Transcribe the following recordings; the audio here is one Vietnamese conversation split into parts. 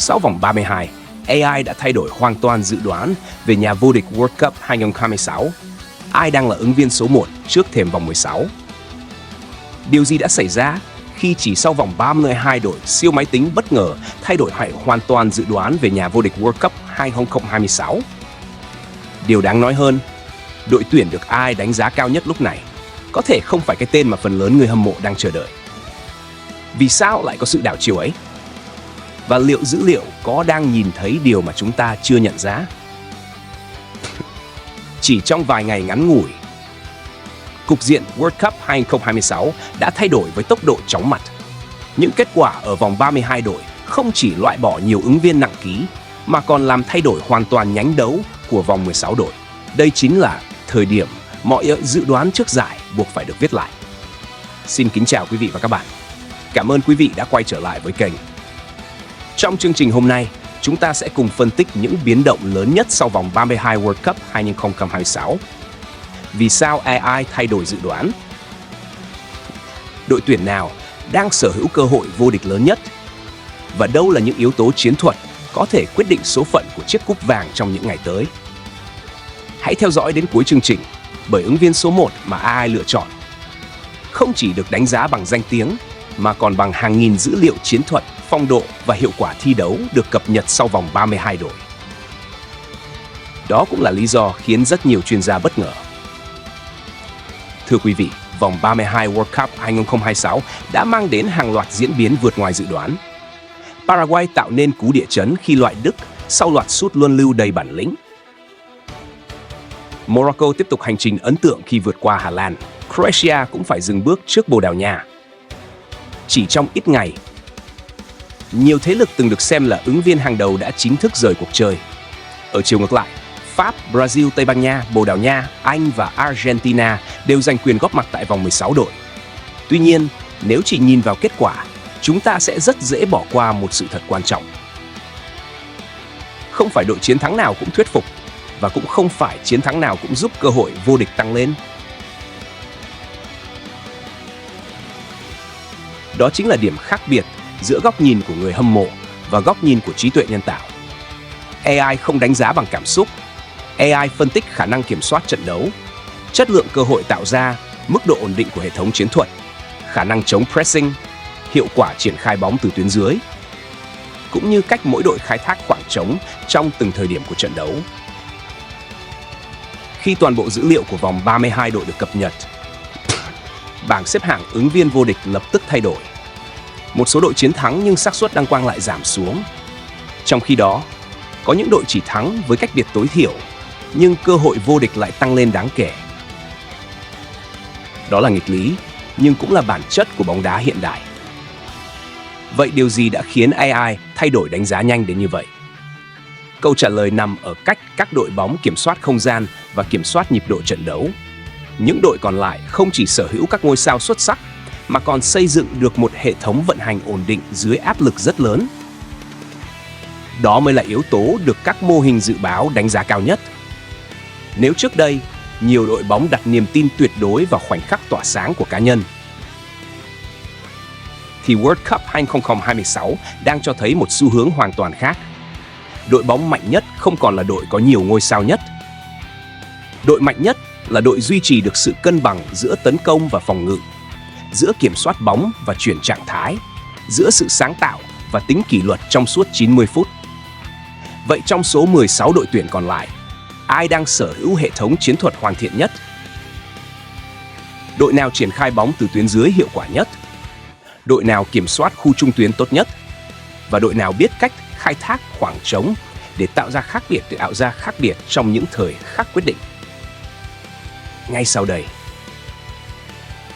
Sau vòng 32, AI đã thay đổi hoàn toàn dự đoán về nhà vô địch World Cup 2026. Ai đang là ứng viên số 1 trước thềm vòng 16? Điều gì đã xảy ra khi chỉ sau vòng 32 đội siêu máy tính bất ngờ thay đổi hoàn toàn dự đoán về nhà vô địch World Cup 2026? Điều đáng nói hơn, đội tuyển được ai đánh giá cao nhất lúc này có thể không phải cái tên mà phần lớn người hâm mộ đang chờ đợi. Vì sao lại có sự đảo chiều ấy? Và liệu dữ liệu có đang nhìn thấy điều mà chúng ta chưa nhận ra? Chỉ trong vài ngày ngắn ngủi, cục diện World Cup 2026 đã thay đổi với tốc độ chóng mặt. Những kết quả ở vòng 32 đội không chỉ loại bỏ nhiều ứng viên nặng ký, mà còn làm thay đổi hoàn toàn nhánh đấu của vòng 16 đội. Đây chính là thời điểm mọi dự đoán trước giải buộc phải được viết lại. Xin kính chào quý vị và các bạn. Cảm ơn quý vị đã quay trở lại với kênh. Trong chương trình hôm nay, chúng ta sẽ cùng phân tích những biến động lớn nhất sau vòng 32 World Cup 2026. Vì sao AI thay đổi dự đoán? Đội tuyển nào đang sở hữu cơ hội vô địch lớn nhất? Và đâu là những yếu tố chiến thuật có thể quyết định số phận của chiếc cúp vàng trong những ngày tới? Hãy theo dõi đến cuối chương trình, bởi ứng viên số 1 mà AI lựa chọn không chỉ được đánh giá bằng danh tiếng, mà còn bằng hàng nghìn dữ liệu chiến thuật, phong độ và hiệu quả thi đấu được cập nhật sau vòng 32 đội. Đó cũng là lý do khiến rất nhiều chuyên gia bất ngờ. Thưa quý vị, vòng 32 World Cup 2026 đã mang đến hàng loạt diễn biến vượt ngoài dự đoán. Paraguay tạo nên cú địa chấn khi loại Đức sau loạt sút luân lưu đầy bản lĩnh. Morocco tiếp tục hành trình ấn tượng khi vượt qua Hà Lan. Croatia cũng phải dừng bước trước Bồ Đào Nha. Chỉ trong ít ngày, nhiều thế lực từng được xem là ứng viên hàng đầu đã chính thức rời cuộc chơi. Ở chiều ngược lại, Pháp, Brazil, Tây Ban Nha, Bồ Đào Nha, Anh và Argentina đều giành quyền góp mặt tại vòng 16 đội. Tuy nhiên, nếu chỉ nhìn vào kết quả, chúng ta sẽ rất dễ bỏ qua một sự thật quan trọng. Không phải đội chiến thắng nào cũng thuyết phục, và cũng không phải chiến thắng nào cũng giúp cơ hội vô địch tăng lên. Đó chính là điểm khác biệt giữa góc nhìn của người hâm mộ và góc nhìn của trí tuệ nhân tạo. AI không đánh giá bằng cảm xúc. AI phân tích khả năng kiểm soát trận đấu, chất lượng cơ hội tạo ra, mức độ ổn định của hệ thống chiến thuật, khả năng chống pressing, hiệu quả triển khai bóng từ tuyến dưới, cũng như cách mỗi đội khai thác khoảng trống trong từng thời điểm của trận đấu. Khi toàn bộ dữ liệu của vòng 32 đội được cập nhật, bảng xếp hạng ứng viên vô địch lập tức thay đổi. Một số đội chiến thắng nhưng xác suất đăng quang lại giảm xuống. Trong khi đó, có những đội chỉ thắng với cách biệt tối thiểu, nhưng cơ hội vô địch lại tăng lên đáng kể. Đó là nghịch lý, nhưng cũng là bản chất của bóng đá hiện đại. Vậy điều gì đã khiến AI thay đổi đánh giá nhanh đến như vậy? Câu trả lời nằm ở cách các đội bóng kiểm soát không gian và kiểm soát nhịp độ trận đấu. Những đội còn lại không chỉ sở hữu các ngôi sao xuất sắc, mà còn xây dựng được một hệ thống vận hành ổn định dưới áp lực rất lớn. Đó mới là yếu tố được các mô hình dự báo đánh giá cao nhất. Nếu trước đây, nhiều đội bóng đặt niềm tin tuyệt đối vào khoảnh khắc tỏa sáng của cá nhân, thì World Cup 2026 đang cho thấy một xu hướng hoàn toàn khác. Đội bóng mạnh nhất không còn là đội có nhiều ngôi sao nhất. Đội mạnh nhất là đội duy trì được sự cân bằng giữa tấn công và phòng ngự, giữa kiểm soát bóng và chuyển trạng thái, giữa sự sáng tạo và tính kỷ luật trong suốt 90 phút. Vậy trong số 16 đội tuyển còn lại, ai đang sở hữu hệ thống chiến thuật hoàn thiện nhất? Đội nào triển khai bóng từ tuyến dưới hiệu quả nhất? Đội nào kiểm soát khu trung tuyến tốt nhất? Và đội nào biết cách khai thác khoảng trống để tạo ra khác biệt trong những thời khắc quyết định? Ngay sau đây,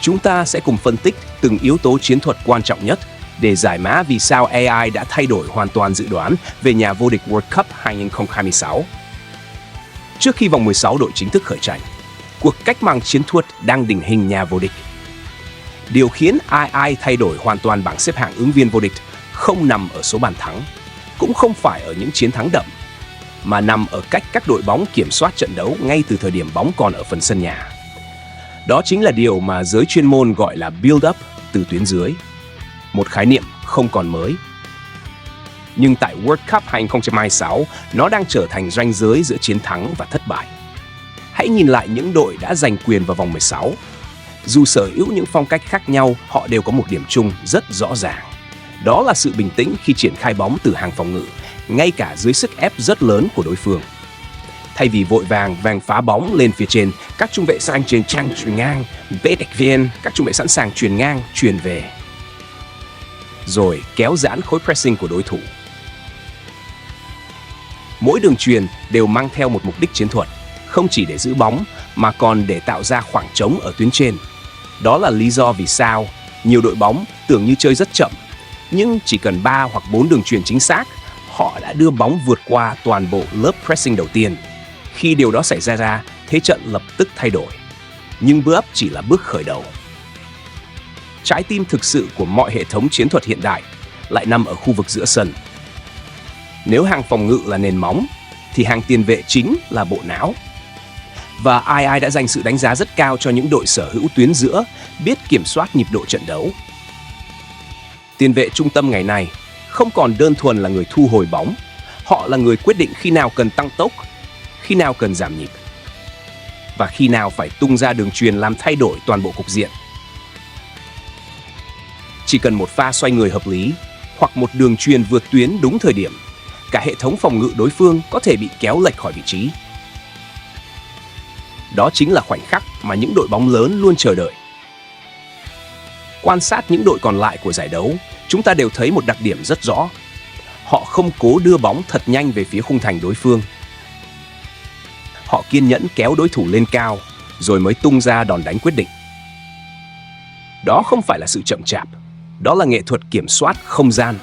chúng ta sẽ cùng phân tích từng yếu tố chiến thuật quan trọng nhất để giải mã vì sao AI đã thay đổi hoàn toàn dự đoán về nhà vô địch World Cup 2026. Trước khi vòng 16 đội chính thức khởi tranh, cuộc cách mạng chiến thuật đang định hình nhà vô địch. Điều khiến AI thay đổi hoàn toàn bảng xếp hạng ứng viên vô địch không nằm ở số bàn thắng, cũng không phải ở những chiến thắng đậm, mà nằm ở cách các đội bóng kiểm soát trận đấu ngay từ thời điểm bóng còn ở phần sân nhà. Đó chính là điều mà giới chuyên môn gọi là build-up từ tuyến dưới, một khái niệm không còn mới. Nhưng tại World Cup 2026, nó đang trở thành ranh giới giữa chiến thắng và thất bại. Hãy nhìn lại những đội đã giành quyền vào vòng 16. Dù sở hữu những phong cách khác nhau, họ đều có một điểm chung rất rõ ràng. Đó là sự bình tĩnh khi triển khai bóng từ hàng phòng ngự, ngay cả dưới sức ép rất lớn của đối phương. Thay vì vội vàng phá bóng lên phía trên, các trung vệ sang trên trang chuyền ngang, các trung vệ sẵn sàng chuyền ngang, chuyền về. Rồi kéo giãn khối pressing của đối thủ. Mỗi đường chuyền đều mang theo một mục đích chiến thuật, không chỉ để giữ bóng mà còn để tạo ra khoảng trống ở tuyến trên. Đó là lý do vì sao nhiều đội bóng tưởng như chơi rất chậm, nhưng chỉ cần 3 hoặc 4 đường chuyền chính xác, họ đã đưa bóng vượt qua toàn bộ lớp pressing đầu tiên. Khi điều đó xảy ra, thế trận lập tức thay đổi. Nhưng bước chỉ là bước khởi đầu. Trái tim thực sự của mọi hệ thống chiến thuật hiện đại lại nằm ở khu vực giữa sân. Nếu hàng phòng ngự là nền móng, thì hàng tiền vệ chính là bộ não. Và ai đã dành sự đánh giá rất cao cho những đội sở hữu tuyến giữa, biết kiểm soát nhịp độ trận đấu. Tiền vệ trung tâm ngày nay không còn đơn thuần là người thu hồi bóng, họ là người quyết định khi nào cần tăng tốc, khi nào cần giảm nhịp, và khi nào phải tung ra đường chuyền làm thay đổi toàn bộ cục diện. Chỉ cần một pha xoay người hợp lý hoặc một đường chuyền vượt tuyến đúng thời điểm, cả hệ thống phòng ngự đối phương có thể bị kéo lệch khỏi vị trí. Đó chính là khoảnh khắc mà những đội bóng lớn luôn chờ đợi. Quan sát những đội còn lại của giải đấu, chúng ta đều thấy một đặc điểm rất rõ. Họ không cố đưa bóng thật nhanh về phía khung thành đối phương. Họ kiên nhẫn kéo đối thủ lên cao, rồi mới tung ra đòn đánh quyết định. Đó không phải là sự chậm chạp, đó là nghệ thuật kiểm soát không gian.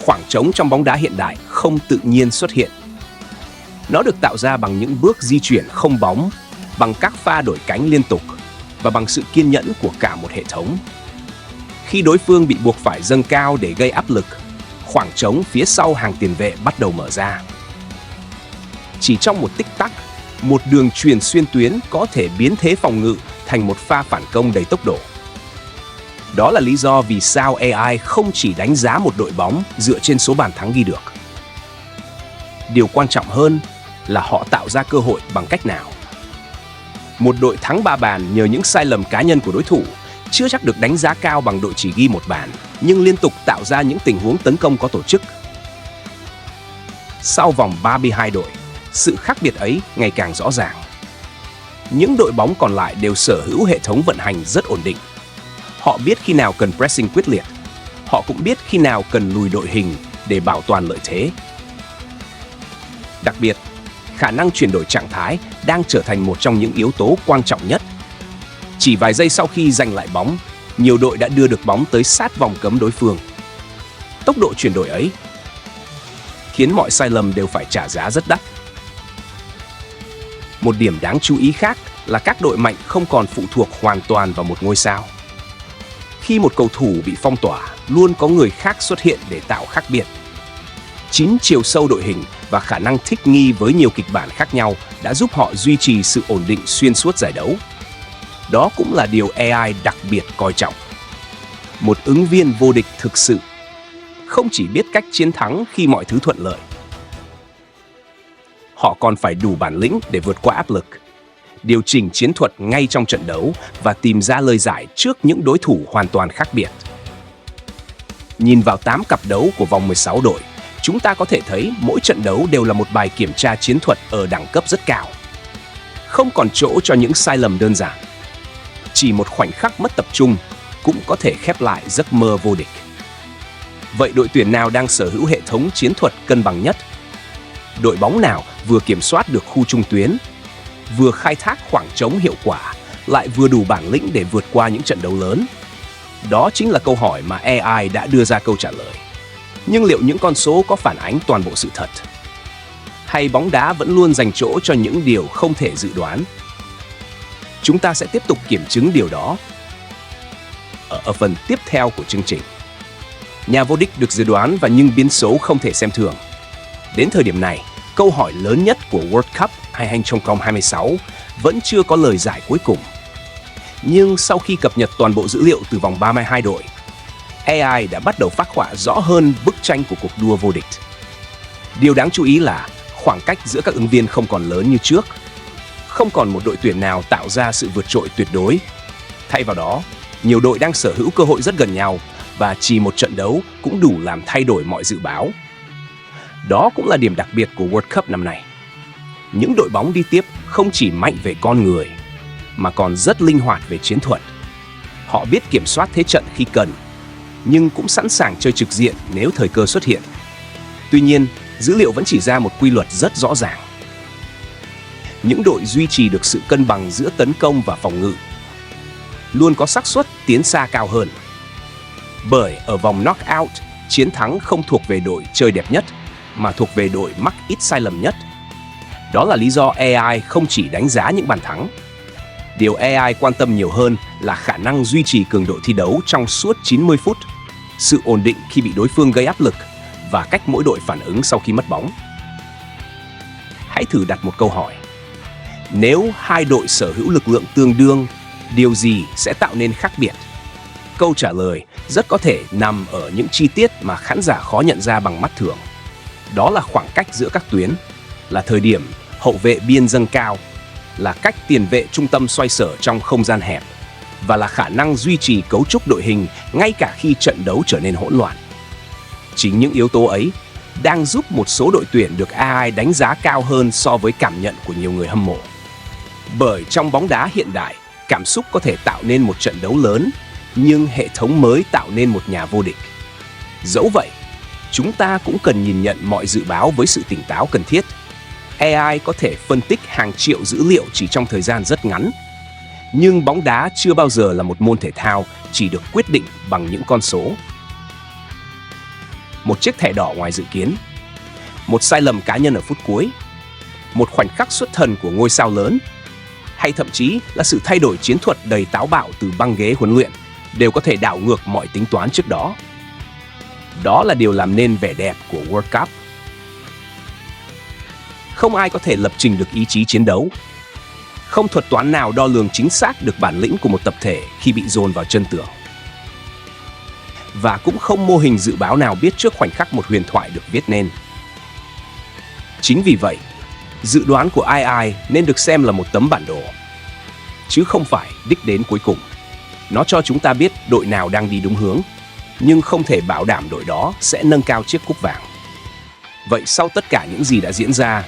Khoảng trống trong bóng đá hiện đại không tự nhiên xuất hiện. Nó được tạo ra bằng những bước di chuyển không bóng, bằng các pha đổi cánh liên tục và bằng sự kiên nhẫn của cả một hệ thống. Khi đối phương bị buộc phải dâng cao để gây áp lực, khoảng trống phía sau hàng tiền vệ bắt đầu mở ra. Chỉ trong một tích tắc, một đường chuyền xuyên tuyến có thể biến thế phòng ngự thành một pha phản công đầy tốc độ. Đó là lý do vì sao AI không chỉ đánh giá một đội bóng dựa trên số bàn thắng ghi được. Điều quan trọng hơn là họ tạo ra cơ hội bằng cách nào. Một đội thắng 3 bàn nhờ những sai lầm cá nhân của đối thủ chưa chắc được đánh giá cao bằng đội chỉ ghi 1 bàn, nhưng liên tục tạo ra những tình huống tấn công có tổ chức. Sau vòng 32 đội, sự khác biệt ấy ngày càng rõ ràng. Những đội bóng còn lại đều sở hữu hệ thống vận hành rất ổn định. Họ biết khi nào cần pressing quyết liệt, họ cũng biết khi nào cần lùi đội hình để bảo toàn lợi thế. Đặc biệt, khả năng chuyển đổi trạng thái đang trở thành một trong những yếu tố quan trọng nhất. Chỉ vài giây sau khi giành lại bóng, nhiều đội đã đưa được bóng tới sát vòng cấm đối phương. Tốc độ chuyển đổi ấy khiến mọi sai lầm đều phải trả giá rất đắt. Một điểm đáng chú ý khác là các đội mạnh không còn phụ thuộc hoàn toàn vào một ngôi sao. Khi một cầu thủ bị phong tỏa, luôn có người khác xuất hiện để tạo khác biệt. 9 chiều sâu đội hình và khả năng thích nghi với nhiều kịch bản khác nhau đã giúp họ duy trì sự ổn định xuyên suốt giải đấu. Đó cũng là điều AI đặc biệt coi trọng. Một ứng viên vô địch thực sự không chỉ biết cách chiến thắng khi mọi thứ thuận lợi. Họ còn phải đủ bản lĩnh để vượt qua áp lực, điều chỉnh chiến thuật ngay trong trận đấu và tìm ra lời giải trước những đối thủ hoàn toàn khác biệt. Nhìn vào 8 cặp đấu của vòng 16 đội, chúng ta có thể thấy mỗi trận đấu đều là một bài kiểm tra chiến thuật ở đẳng cấp rất cao. Không còn chỗ cho những sai lầm đơn giản. Chỉ một khoảnh khắc mất tập trung cũng có thể khép lại giấc mơ vô địch. Vậy đội tuyển nào đang sở hữu hệ thống chiến thuật cân bằng nhất? Đội bóng nào vừa kiểm soát được khu trung tuyến, vừa khai thác khoảng trống hiệu quả, lại vừa đủ bản lĩnh để vượt qua những trận đấu lớn? Đó chính là câu hỏi mà AI đã đưa ra câu trả lời. Nhưng liệu những con số có phản ánh toàn bộ sự thật? Hay bóng đá vẫn luôn dành chỗ cho những điều không thể dự đoán? Chúng ta sẽ tiếp tục kiểm chứng điều đó ở phần tiếp theo của chương trình. Nhà vô địch được dự đoán và những biến số không thể xem thường. Đến thời điểm này, câu hỏi lớn nhất của World Cup 2026 vẫn chưa có lời giải cuối cùng. Nhưng sau khi cập nhật toàn bộ dữ liệu từ vòng 32 đội, AI đã bắt đầu phác họa rõ hơn bức tranh của cuộc đua vô địch. Điều đáng chú ý là khoảng cách giữa các ứng viên không còn lớn như trước. Không còn một đội tuyển nào tạo ra sự vượt trội tuyệt đối. Thay vào đó, nhiều đội đang sở hữu cơ hội rất gần nhau và chỉ một trận đấu cũng đủ làm thay đổi mọi dự báo. Đó cũng là điểm đặc biệt của World Cup năm nay. Những đội bóng đi tiếp không chỉ mạnh về con người, mà còn rất linh hoạt về chiến thuật. Họ biết kiểm soát thế trận khi cần, nhưng cũng sẵn sàng chơi trực diện nếu thời cơ xuất hiện. Tuy nhiên, dữ liệu vẫn chỉ ra một quy luật rất rõ ràng. Những đội duy trì được sự cân bằng giữa tấn công và phòng ngự luôn có xác suất tiến xa cao hơn. Bởi ở vòng knockout, chiến thắng không thuộc về đội chơi đẹp nhất, mà thuộc về đội mắc ít sai lầm nhất. Đó là lý do AI không chỉ đánh giá những bàn thắng. Điều AI quan tâm nhiều hơn là khả năng duy trì cường độ thi đấu trong suốt 90 phút, sự ổn định khi bị đối phương gây áp lực và cách mỗi đội phản ứng sau khi mất bóng. Hãy thử đặt một câu hỏi. Nếu hai đội sở hữu lực lượng tương đương, điều gì sẽ tạo nên khác biệt? Câu trả lời rất có thể nằm ở những chi tiết mà khán giả khó nhận ra bằng mắt thường. Đó là khoảng cách giữa các tuyến, là thời điểm hậu vệ biên dâng cao, là cách tiền vệ trung tâm xoay sở trong không gian hẹp, và là khả năng duy trì cấu trúc đội hình ngay cả khi trận đấu trở nên hỗn loạn. Chính những yếu tố ấy đang giúp một số đội tuyển được AI đánh giá cao hơn so với cảm nhận của nhiều người hâm mộ. Bởi trong bóng đá hiện đại, cảm xúc có thể tạo nên một trận đấu lớn, nhưng hệ thống mới tạo nên một nhà vô địch. Dẫu vậy, chúng ta cũng cần nhìn nhận mọi dự báo với sự tỉnh táo cần thiết. AI có thể phân tích hàng triệu dữ liệu chỉ trong thời gian rất ngắn. Nhưng bóng đá chưa bao giờ là một môn thể thao chỉ được quyết định bằng những con số. Một chiếc thẻ đỏ ngoài dự kiến, một sai lầm cá nhân ở phút cuối, một khoảnh khắc xuất thần của ngôi sao lớn, hay thậm chí là sự thay đổi chiến thuật đầy táo bạo từ băng ghế huấn luyện đều có thể đảo ngược mọi tính toán trước đó. Đó là điều làm nên vẻ đẹp của World Cup. Không ai có thể lập trình được ý chí chiến đấu. Không thuật toán nào đo lường chính xác được bản lĩnh của một tập thể khi bị dồn vào chân tường. Và cũng không mô hình dự báo nào biết trước khoảnh khắc một huyền thoại được viết nên. Chính vì vậy, dự đoán của AI nên được xem là một tấm bản đồ, chứ không phải đích đến cuối cùng. Nó cho chúng ta biết đội nào đang đi đúng hướng, nhưng không thể bảo đảm đội đó sẽ nâng cao chiếc cúp vàng. Vậy sau tất cả những gì đã diễn ra,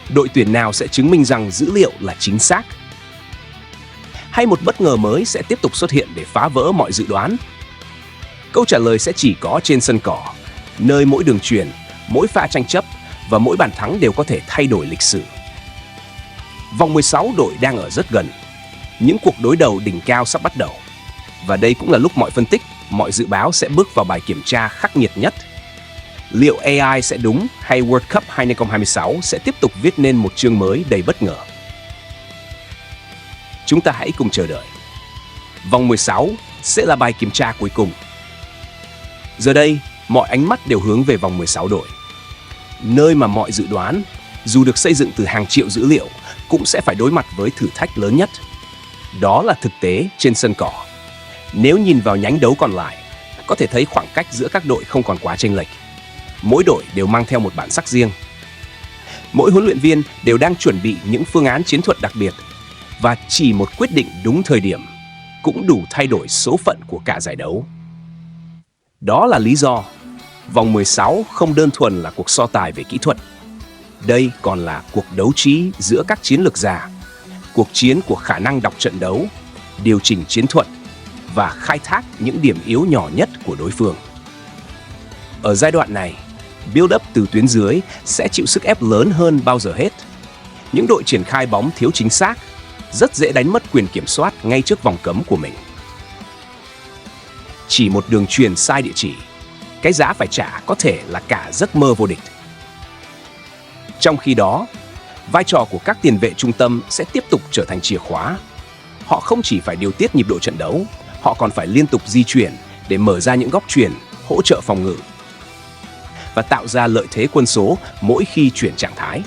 đội tuyển nào sẽ chứng minh rằng dữ liệu là chính xác? Hay một bất ngờ mới sẽ tiếp tục xuất hiện để phá vỡ mọi dự đoán? Câu trả lời sẽ chỉ có trên sân cỏ, nơi mỗi đường chuyền, mỗi pha tranh chấp và mỗi bàn thắng đều có thể thay đổi lịch sử. Vòng 16 đội đang ở rất gần. Những cuộc đối đầu đỉnh cao sắp bắt đầu. Và đây cũng là lúc mọi phân tích, mọi dự báo sẽ bước vào bài kiểm tra khắc nghiệt nhất. Liệu AI sẽ đúng hay World Cup 2026 sẽ tiếp tục viết nên một chương mới đầy bất ngờ? Chúng ta hãy cùng chờ đợi. Vòng 16 sẽ là bài kiểm tra cuối cùng. Giờ đây, mọi ánh mắt đều hướng về vòng 16 đội. Nơi mà mọi dự đoán, dù được xây dựng từ hàng triệu dữ liệu, cũng sẽ phải đối mặt với thử thách lớn nhất. Đó là thực tế trên sân cỏ. Nếu nhìn vào nhánh đấu còn lại, có thể thấy khoảng cách giữa các đội không còn quá chênh lệch. Mỗi đội đều mang theo một bản sắc riêng. Mỗi huấn luyện viên đều đang chuẩn bị những phương án chiến thuật đặc biệt, và chỉ một quyết định đúng thời điểm cũng đủ thay đổi số phận của cả giải đấu. Đó là lý do vòng 16 không đơn thuần là cuộc so tài về kỹ thuật. Đây còn là cuộc đấu trí giữa các chiến lược gia, cuộc chiến của khả năng đọc trận đấu, điều chỉnh chiến thuật và khai thác những điểm yếu nhỏ nhất của đối phương. Ở giai đoạn này, build-up từ tuyến dưới sẽ chịu sức ép lớn hơn bao giờ hết. Những đội triển khai bóng thiếu chính xác, rất dễ đánh mất quyền kiểm soát ngay trước vòng cấm của mình. Chỉ một đường chuyền sai địa chỉ, cái giá phải trả có thể là cả giấc mơ vô địch. Trong khi đó, vai trò của các tiền vệ trung tâm sẽ tiếp tục trở thành chìa khóa. Họ không chỉ phải điều tiết nhịp độ trận đấu, họ còn phải liên tục di chuyển để mở ra những góc chuyền, hỗ trợ phòng ngự và tạo ra lợi thế quân số mỗi khi chuyển trạng thái.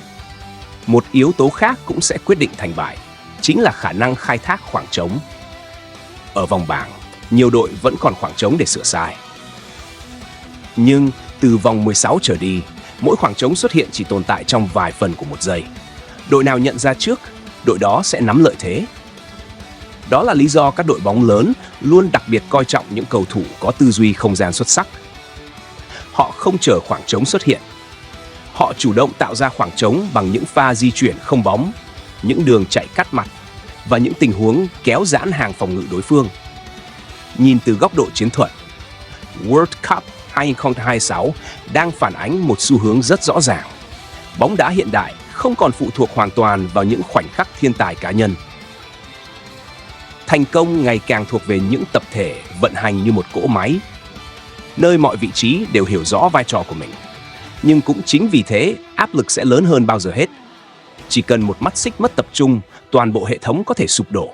Một yếu tố khác cũng sẽ quyết định thành bại, chính là khả năng khai thác khoảng trống. Ở vòng bảng, nhiều đội vẫn còn khoảng trống để sửa sai. Nhưng từ vòng 16 trở đi, mỗi khoảng trống xuất hiện chỉ tồn tại trong vài phần của một giây. Đội nào nhận ra trước, đội đó sẽ nắm lợi thế. Đó là lý do các đội bóng lớn luôn đặc biệt coi trọng những cầu thủ có tư duy không gian xuất sắc. Họ không chờ khoảng trống xuất hiện. Họ chủ động tạo ra khoảng trống bằng những pha di chuyển không bóng, những đường chạy cắt mặt và những tình huống kéo giãn hàng phòng ngự đối phương. Nhìn từ góc độ chiến thuật, World Cup 2026 đang phản ánh một xu hướng rất rõ ràng. Bóng đá hiện đại không còn phụ thuộc hoàn toàn vào những khoảnh khắc thiên tài cá nhân. Thành công ngày càng thuộc về những tập thể vận hành như một cỗ máy, nơi mọi vị trí đều hiểu rõ vai trò của mình. Nhưng cũng chính vì thế, áp lực sẽ lớn hơn bao giờ hết. Chỉ cần một mắt xích mất tập trung, toàn bộ hệ thống có thể sụp đổ.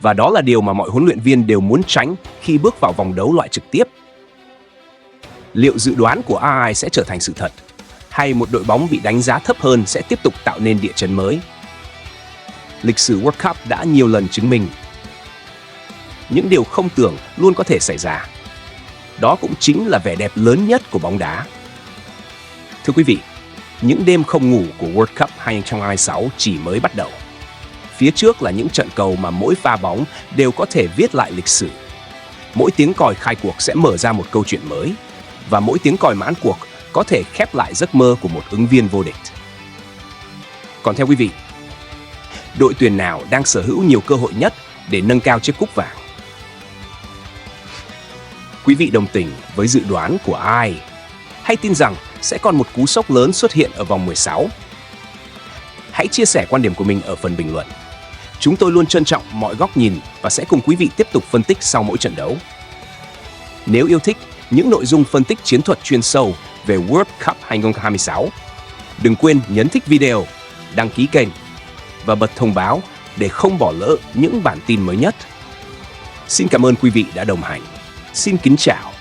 Và đó là điều mà mọi huấn luyện viên đều muốn tránh khi bước vào vòng đấu loại trực tiếp. Liệu dự đoán của AI sẽ trở thành sự thật, hay một đội bóng bị đánh giá thấp hơn sẽ tiếp tục tạo nên địa chấn mới? Lịch sử World Cup đã nhiều lần chứng minh những điều không tưởng luôn có thể xảy ra. Đó cũng chính là vẻ đẹp lớn nhất của bóng đá. Thưa quý vị, những đêm không ngủ của World Cup 2026 chỉ mới bắt đầu. Phía trước là những trận cầu mà mỗi pha bóng đều có thể viết lại lịch sử. Mỗi tiếng còi khai cuộc sẽ mở ra một câu chuyện mới, và mỗi tiếng còi mãn cuộc có thể khép lại giấc mơ của một ứng viên vô địch. Còn theo quý vị, đội tuyển nào đang sở hữu nhiều cơ hội nhất để nâng cao chiếc cúp vàng? Quý vị đồng tình với dự đoán của ai? Hay tin rằng sẽ còn một cú sốc lớn xuất hiện ở vòng 16? Hãy chia sẻ quan điểm của mình ở phần bình luận. Chúng tôi luôn trân trọng mọi góc nhìn và sẽ cùng quý vị tiếp tục phân tích sau mỗi trận đấu. Nếu yêu thích những nội dung phân tích chiến thuật chuyên sâu về World Cup 2026, đừng quên nhấn thích video, đăng ký kênh và bật thông báo để không bỏ lỡ những bản tin mới nhất. Xin cảm ơn quý vị đã đồng hành. Xin kính chào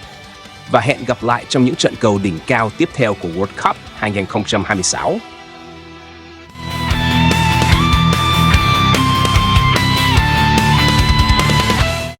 và hẹn gặp lại trong những trận cầu đỉnh cao tiếp theo của World Cup 2026.